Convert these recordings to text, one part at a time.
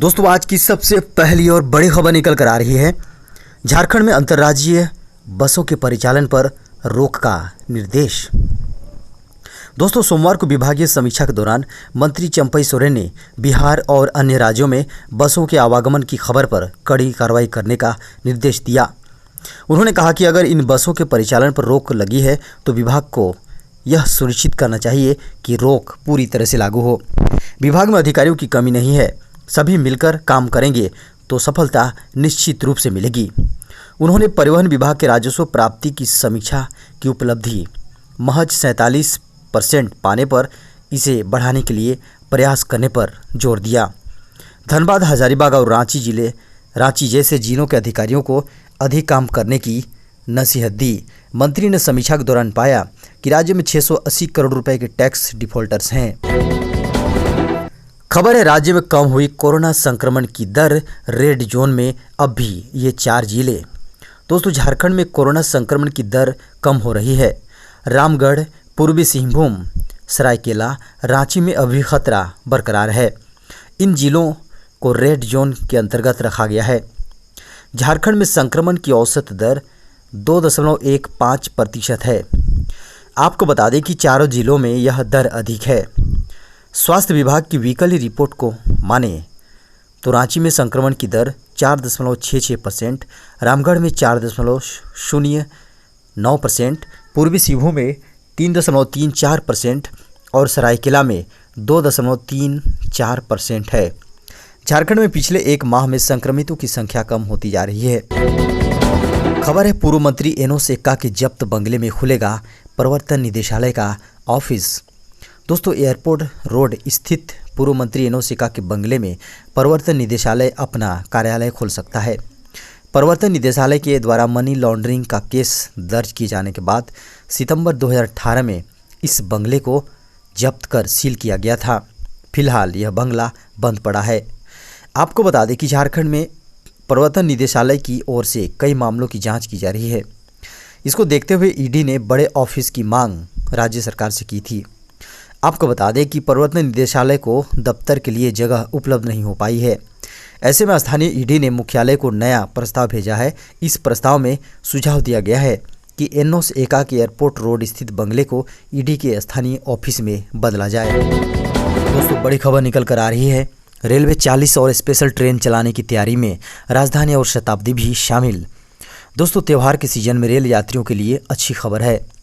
दोस्तों आज की सबसे पहली और बड़ी खबर निकल कर आ रही है। झारखंड में अंतर्राज्यीय बसों के परिचालन पर रोक का निर्देश। दोस्तों सोमवार को विभागीय समीक्षा के दौरान मंत्री चंपई सोरेन ने बिहार और अन्य राज्यों में बसों के आवागमन की खबर पर कड़ी कार्रवाई करने का निर्देश दिया। उन्होंने कहा कि अगर इन बसों के परिचालन पर रोक लगी है तो विभाग को यह सुनिश्चित करना चाहिए कि रोक पूरी तरह से लागू हो। विभाग में अधिकारियों की कमी नहीं है, सभी मिलकर काम करेंगे तो सफलता निश्चित रूप से मिलेगी। उन्होंने परिवहन विभाग के राजस्व प्राप्ति की समीक्षा की उपलब्धि महज 47% पाने पर इसे बढ़ाने के लिए प्रयास करने पर जोर दिया। धनबाद, हजारीबाग और रांची जैसे जिलों के अधिकारियों को अधिक काम करने की नसीहत दी। मंत्री ने समीक्षा के दौरान पाया कि राज्य में 680 करोड़ रुपए के टैक्स डिफॉल्टर्स हैं। खबर है, राज्य में कम हुई कोरोना संक्रमण की दर। रेड जोन में अब भी ये 4 जिले। दोस्तों झारखंड में कोरोना संक्रमण की दर कम हो रही है। रामगढ़, पूर्वी सिंहभूम, सरायकेला, रांची में अभी खतरा बरकरार है। इन जिलों को रेड जोन के अंतर्गत रखा गया है। झारखंड में संक्रमण की औसत दर 2.15% है। आपको बता दें कि चारों जिलों में यह दर अधिक है। स्वास्थ्य विभाग की वीकली रिपोर्ट को माने तो रांची में संक्रमण की दर 4.66%, रामगढ़ में 4.09%, पूर्वी सिंहभूम में 3.34% और सरायकेला में 2.34% है। झारखंड में पिछले एक माह में संक्रमितों की संख्या कम होती जा रही है। खबर है, पूर्व मंत्री एनोस एक्का के जब्त बंगले में खुलेगा प्रवर्तन निदेशालय का ऑफिस। दोस्तों एयरपोर्ट रोड स्थित पूर्व मंत्री एनोस एक्का के बंगले में प्रवर्तन निदेशालय अपना कार्यालय खोल सकता है। प्रवर्तन निदेशालय के द्वारा मनी लॉन्ड्रिंग का केस दर्ज किए जाने के बाद सितंबर 2018 में इस बंगले को जब्त कर सील किया गया था। फिलहाल यह बंगला बंद पड़ा है। आपको बता दें कि झारखंड में प्रवर्तन निदेशालय की ओर से कई मामलों की जांच की जा रही है। इसको देखते हुए ईडी ने बड़े ऑफिस की मांग राज्य सरकार से की थी। आपको बता दें कि प्रवर्तन निदेशालय को दफ्तर के लिए जगह उपलब्ध नहीं हो पाई है। ऐसे में स्थानीय ईडी ने मुख्यालय को नया प्रस्ताव भेजा है। इस प्रस्ताव में सुझाव दिया गया है कि एनोस एक्का के एयरपोर्ट रोड स्थित बंगले को ईडी के स्थानीय ऑफिस में बदला जाए। दोस्तों बड़ी खबर निकल कर आ रही है। रेलवे 40 और स्पेशल ट्रेन चलाने की तैयारी में, राजधानी और शताब्दी भी शामिल। दोस्तों त्यौहार के सीजन में रेल यात्रियों के लिए अच्छी खबर है।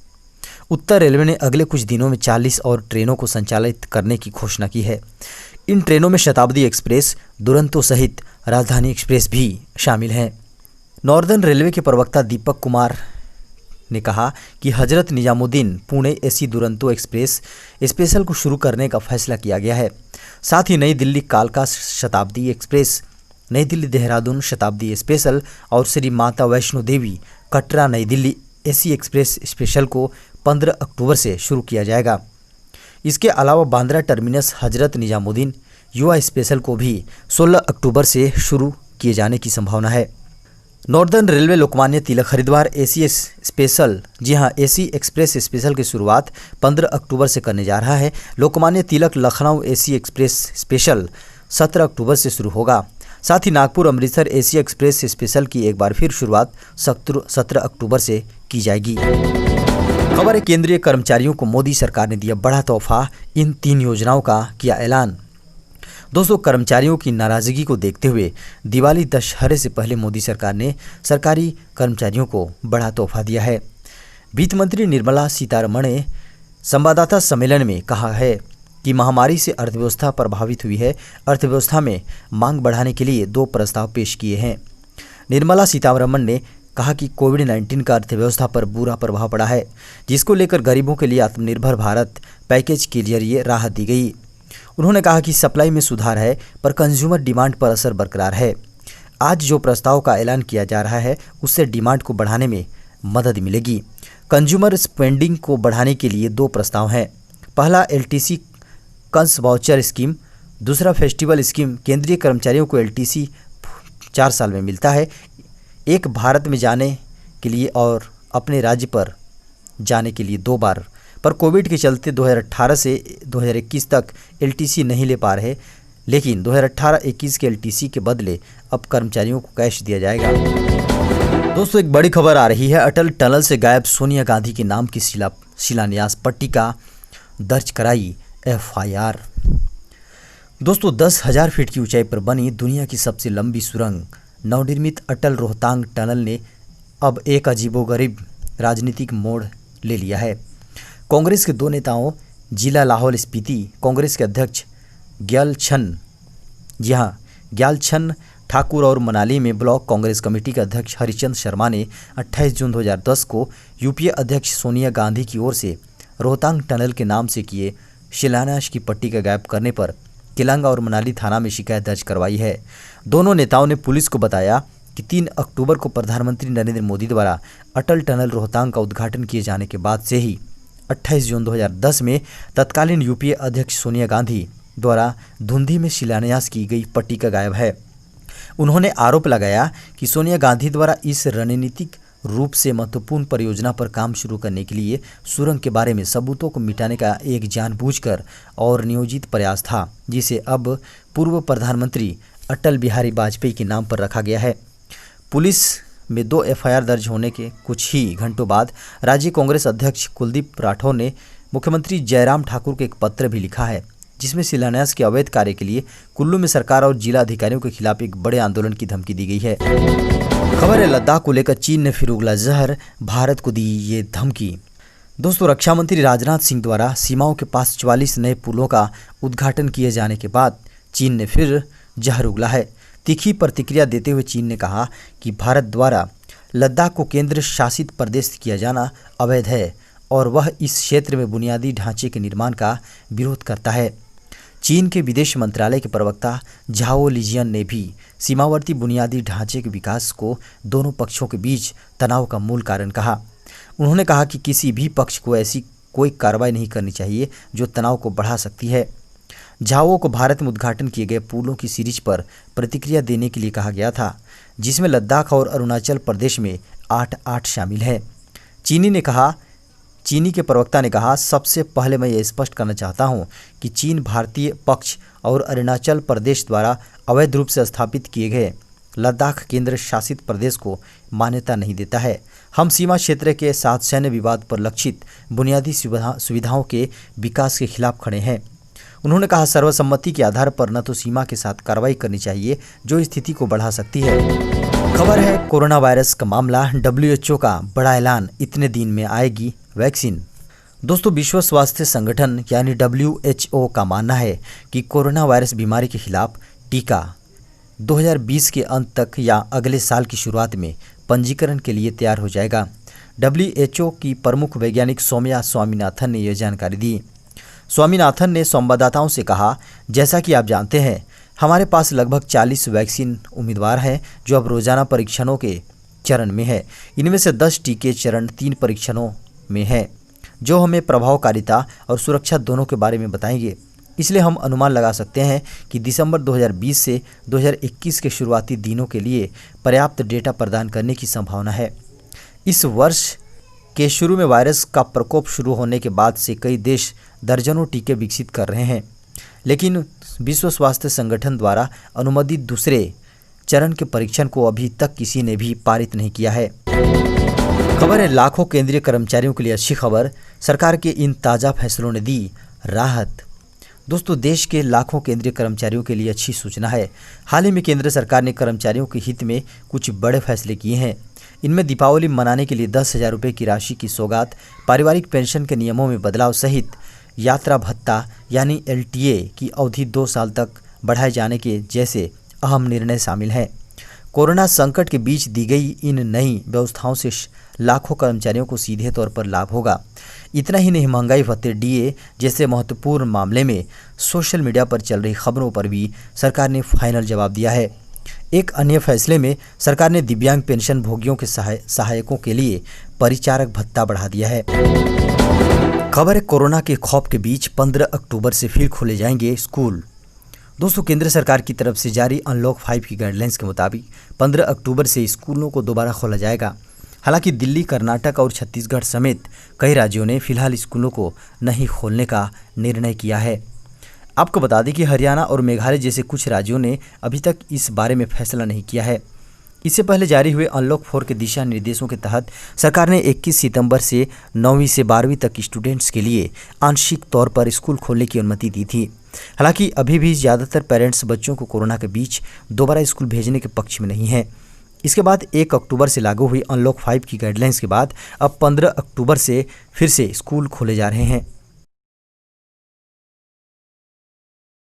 उत्तर रेलवे ने अगले कुछ दिनों में 40 और ट्रेनों को संचालित करने की घोषणा की है। इन ट्रेनों में शताब्दी एक्सप्रेस, दुरंतो सहित राजधानी एक्सप्रेस भी शामिल हैं। नॉर्दर्न रेलवे के प्रवक्ता दीपक कुमार ने कहा कि Hazrat Nizamuddin Pune AC Duronto express special को शुरू करने का फैसला किया गया है। साथ ही नई दिल्ली कालका शताब्दी एक्सप्रेस, नई दिल्ली देहरादून शताब्दी स्पेशल और श्री माता वैष्णो देवी कटरा नई दिल्ली एसी एक्सप्रेस स्पेशल को 15 अक्टूबर से शुरू किया जाएगा। इसके अलावा बांद्रा टर्मिनस हजरत निजामुद्दीन युवा स्पेशल को भी 16 अक्टूबर से शुरू किए जाने की संभावना है। Northern railway Lokmanya Tilak Haridwar AC special, जी हां, एसी एक्सप्रेस स्पेशल की शुरुआत 15 अक्टूबर से करने जा रहा है। Lokmanya Tilak Lucknow AC express special 17 अक्टूबर से शुरू होगा। साथ ही Nagpur Amritsar AC express special की एक बार फिर शुरुआत 17 अक्टूबर से की जाएगी। खबर है, केंद्रीय कर्मचारियों को मोदी सरकार ने दिया बड़ा तोहफा। इन 3 योजनाओं का किया ऐलान। दोस्तों कर्मचारियों की नाराजगी को देखते हुए दिवाली दशहरे से पहले मोदी सरकार ने सरकारी कर्मचारियों को बड़ा तोहफा दिया है। वित्त मंत्री निर्मला सीतारमण ने संवाददाता सम्मेलन में कहा है कि महामारी से अर्थव्यवस्था प्रभावित हुई है। अर्थव्यवस्था में मांग बढ़ाने के लिए 2 प्रस्ताव पेश किए हैं। निर्मला सीतारमण ने कहा कि कोविड-19 का अर्थव्यवस्था पर बुरा प्रभाव पड़ा है, जिसको लेकर गरीबों के लिए आत्मनिर्भर भारत पैकेज के जरिए राहत दी गई। उन्होंने कहा कि सप्लाई में सुधार है पर कंज्यूमर डिमांड पर असर बरकरार है। आज जो प्रस्ताव का ऐलान किया जा रहा है उससे डिमांड को बढ़ाने में मदद मिलेगी। कंज्यूमर स्पेंडिंग को बढ़ाने के लिए 2 प्रस्ताव हैं। पहला एलटीसी कंस वाउचर स्कीम, दूसरा फेस्टिवल स्कीम। केंद्रीय कर्मचारियों को एलटीसी 4 साल में मिलता है, एक भारत में जाने के लिए और अपने राज्य पर जाने के लिए 2 बार। पर कोविड के चलते 2018 से 2021 तक एलटीसी नहीं ले पा रहे, लेकिन 2018-21 के एलटीसी के बदले अब कर्मचारियों को कैश दिया जाएगा। दोस्तों, एक बड़ी खबर आ रही है। अटल टनल से गायब सोनिया गांधी के नाम की शिलान्यास पट्टिका दर्ज कराई एफआईआर। दोस्तों, 10,000 फीट की ऊंचाई पर बनी दुनिया की सबसे लंबी सुरंग नवनिर्मित अटल रोहतांग टनल ने अब एक अजीबोगरीब राजनीतिक मोड़ ले लिया है। कांग्रेस के दो नेताओं, जिला लाहौल स्पीति कांग्रेस के अध्यक्ष ग्यालछन ठाकुर और मनाली में ब्लॉक कांग्रेस कमेटी के अध्यक्ष हरिचंद शर्मा ने 28 जून 2010 को यूपीए अध्यक्ष सोनिया गांधी की ओर से रोहतांग टनल के नाम से किए शिलान्यास की पट्टिका गायब करने पर केलंग और मनाली थाना में शिकायत दर्ज करवाई है। दोनों नेताओं ने पुलिस को बताया कि 3 अक्टूबर को प्रधानमंत्री नरेंद्र मोदी द्वारा अटल टनल रोहतांग का उद्घाटन किए जाने के बाद से ही 28 जून 2010 में तत्कालीन यूपीए अध्यक्ष सोनिया गांधी द्वारा धुंधी में शिलान्यास की गई पट्टिका गायब है। उन्होंने आरोप लगाया कि सोनिया गांधी द्वारा इस रणनीतिक रूप से महत्वपूर्ण परियोजना पर काम शुरू करने के लिए सुरंग के बारे में सबूतों को मिटाने का एक जानबूझकर और नियोजित प्रयास था, जिसे अब पूर्व प्रधानमंत्री अटल बिहारी वाजपेयी के नाम पर रखा गया है। पुलिस में 2 एफआईआर दर्ज होने के कुछ ही घंटों बाद राज्य कांग्रेस अध्यक्ष कुलदीप राठौर ने मुख्यमंत्री जयराम ठाकुर को एक पत्र भी लिखा है, जिसमें शिलान्यास के अवैध कार्य के लिए कुल्लू में सरकार और जिला अधिकारियों के खिलाफ एक बड़े आंदोलन की धमकी दी गई है। खबर है, लद्दाख को लेकर चीन ने फिर उगला जहर, भारत को दी ये धमकी। दोस्तों, रक्षा मंत्री राजनाथ सिंह द्वारा सीमाओं के पास 44 नए पुलों का उद्घाटन किए जाने के बाद चीन ने फिर जहर उगला है। तीखी प्रतिक्रिया देते हुए चीन ने कहा कि भारत द्वारा लद्दाख को केंद्र शासित प्रदेश किया जाना अवैध है और वह इस क्षेत्र में बुनियादी ढांचे के निर्माण का विरोध करता है। चीन के विदेश मंत्रालय के प्रवक्ता झाओ लिजियन ने भी सीमावर्ती बुनियादी ढांचे के विकास को दोनों पक्षों के बीच तनाव का मूल कारण कहा। उन्होंने कहा कि किसी भी पक्ष को ऐसी कोई कार्रवाई नहीं करनी चाहिए जो तनाव को बढ़ा सकती है। झाओ को भारत में उद्घाटन किए गए पुलों की सीरीज पर प्रतिक्रिया देने के लिए कहा गया था, जिसमें लद्दाख और अरुणाचल प्रदेश में 8 शामिल है। चीनी के प्रवक्ता ने कहा, सबसे पहले मैं ये स्पष्ट करना चाहता हूं कि चीन भारतीय पक्ष और अरुणाचल प्रदेश द्वारा अवैध रूप से स्थापित किए गए लद्दाख केंद्र शासित प्रदेश को मान्यता नहीं देता है। हम सीमा क्षेत्र के साथ सैन्य विवाद पर लक्षित बुनियादी सुविधाओं के विकास के खिलाफ खड़े हैं। उन्होंने कहा, सर्वसम्मति के आधार पर न तो सीमा के साथ कार्रवाई करनी चाहिए जो स्थिति को बढ़ा सकती है। खबर है, कोरोना वायरस का मामला, WHO का बड़ा ऐलान, इतने दिन में आएगी वैक्सीन। दोस्तों, विश्व स्वास्थ्य संगठन यानी WHO का मानना है कि कोरोना वायरस बीमारी के खिलाफ टीका 2020 के अंत तक या अगले साल की शुरुआत में पंजीकरण के लिए तैयार हो जाएगा। WHO की प्रमुख वैज्ञानिक सौम्या स्वामीनाथन ने यह जानकारी दी। स्वामीनाथन ने संवाददाताओं से कहा, जैसा कि आप जानते हैं, हमारे पास लगभग 40 वैक्सीन उम्मीदवार हैं जो अब रोजाना परीक्षणों के चरण में है। इनमें से 10 टीके चरण 3 परीक्षणों में है, जो हमें प्रभावकारिता और सुरक्षा दोनों के बारे में बताएंगे। इसलिए हम अनुमान लगा सकते हैं कि दिसंबर 2020 से 2021 के शुरुआती दिनों के लिए पर्याप्त डेटा प्रदान करने की संभावना है। इस वर्ष के शुरू में वायरस का प्रकोप शुरू होने के बाद से कई देश दर्जनों टीके विकसित कर रहे हैं, लेकिन विश्व स्वास्थ्य संगठन द्वारा अनुमोदित दूसरे चरण के परीक्षण को अभी तक किसी ने भी पारित नहीं किया है। खबर है, लाखों केंद्रीय कर्मचारियों के लिए अच्छी खबर, सरकार के इन ताज़ा फैसलों ने दी राहत। दोस्तों, देश के लाखों केंद्रीय कर्मचारियों के लिए अच्छी सूचना है। हाल ही में केंद्र सरकार ने कर्मचारियों के हित में कुछ बड़े फैसले किए हैं। इनमें दीपावली मनाने के लिए 10,000 रुपये की राशि की सौगात, पारिवारिक पेंशन के नियमों में बदलाव सहित यात्रा भत्ता यानी LTA की अवधि 2 साल तक बढ़ाए जाने के जैसे अहम निर्णय शामिल हैं। कोरोना संकट के बीच दी गई इन नई व्यवस्थाओं से लाखों कर्मचारियों को सीधे तौर पर लाभ होगा। इतना ही नहीं, महंगाई भत्ते DA जैसे महत्वपूर्ण मामले में सोशल मीडिया पर चल रही खबरों पर भी सरकार ने फाइनल जवाब दिया है। एक अन्य फैसले में सरकार ने दिव्यांग पेंशन भोगियों के सहायकों के लिए परिचारक भत्ता बढ़ा दिया है। खबर है, कोरोना के खौफ के बीच 15 अक्टूबर से फिर खोले जाएंगे स्कूल। दोस्तों, केंद्र सरकार की तरफ से जारी अनलॉक 5 की गाइडलाइंस के मुताबिक 15 अक्टूबर से स्कूलों को दोबारा खोला जाएगा। हालांकि दिल्ली, कर्नाटक और छत्तीसगढ़ समेत कई राज्यों ने फिलहाल स्कूलों को नहीं खोलने का निर्णय किया है। आपको बता दें कि हरियाणा और मेघालय जैसे कुछ राज्यों ने अभी तक इस बारे में फैसला नहीं किया है। इससे पहले जारी हुए अनलॉक 4 के दिशा निर्देशों के तहत सरकार ने 21 सितंबर से 9वीं से 12वीं तक स्टूडेंट्स के लिए आंशिक तौर पर स्कूल खोलने की अनुमति दी थी। हालांकि अभी भी ज़्यादातर पेरेंट्स बच्चों को कोरोना के बीच दोबारा स्कूल भेजने के पक्ष में नहीं है। इसके बाद 1 अक्टूबर से लागू हुई अनलॉक 5 की गाइडलाइंस के बाद अब 15 अक्टूबर से फिर से स्कूल खोले जा रहे हैं।